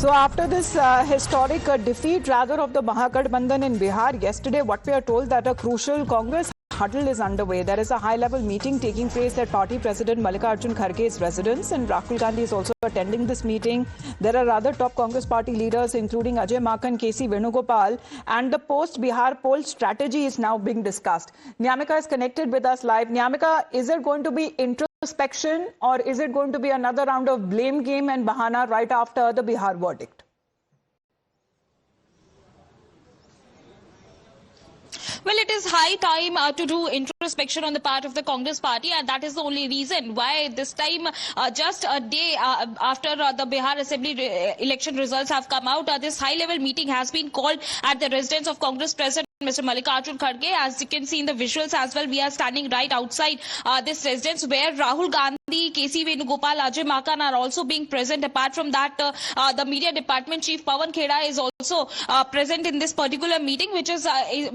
So after this historic defeat rather of the Mahagathbandhan in Bihar yesterday, what we are told that a crucial Congress huddle is underway. There is a high-level meeting taking place at party president Mallikarjun Kharge's residence, and Rahul Gandhi is also attending this meeting. There are other top Congress party leaders including Ajay Maken, KC Venugopal, and the post-Bihar poll strategy is now being discussed. Nyamika is connected with us live. Nyamika, is it going to be introspection or is it going to be another round of blame game and bahana right after the Bihar verdict? Well, it is high time to do introspection on the part of the Congress party, and that is the only reason why this time, just a day after the Bihar Assembly election results have come out, this high-level meeting has been called at the residence of Congress President Mr. Mallikarjun Kharge. As you can see in the visuals as well, we are standing right outside this residence where Rahul Gandhi, KC Venugopal, Ajay Maken are also being present. Apart from that, the media department chief Pawan Kheda is also present in this particular meeting, which is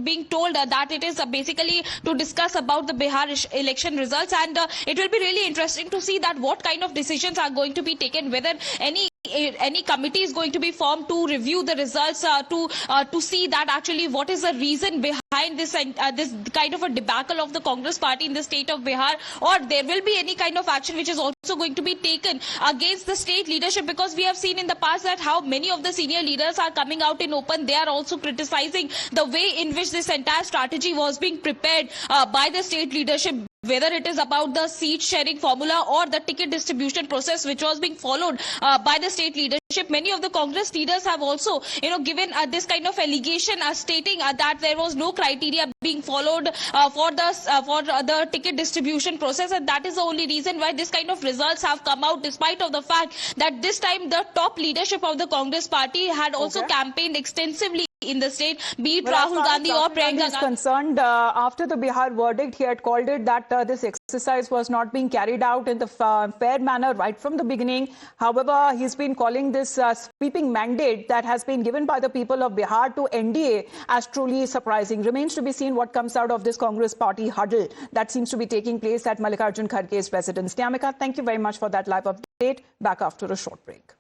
being told that it is basically to discuss about the Bihar election results, and it will be really interesting to see that what kind of decisions are going to be taken, whether any committee is going to be formed to review the results, to see that actually what is the reason behind this kind of a debacle of the Congress party in the state of Bihar, or there will be any kind of action which is also going to be taken against the state leadership, because we have seen in the past that how many of the senior leaders are coming out in open. They are also criticizing the way in which this entire strategy was being prepared by the state leadership, whether it is about the seat sharing formula or the ticket distribution process which was being followed by the state leadership. Many of the Congress leaders have also, given this kind of allegation stating that there was no criteria being followed for the ticket distribution process, and that is the only reason why this kind of results have come out, despite of the fact that this time the top leadership of the Congress party had also campaigned extensively in the state, be it Rahul Gandhi or Priyanka Gandhi. Concerned after the Bihar verdict, he had called it that this exercise was not being carried out in the fair manner right from the beginning. However, he's been calling this sweeping mandate that has been given by the people of Bihar to NDA as truly surprising. Remains to be seen what comes out of this Congress party huddle that seems to be taking place at Mallikarjun Kharge's residence. Nyamika, thank you very much for that live update. Back after a short break.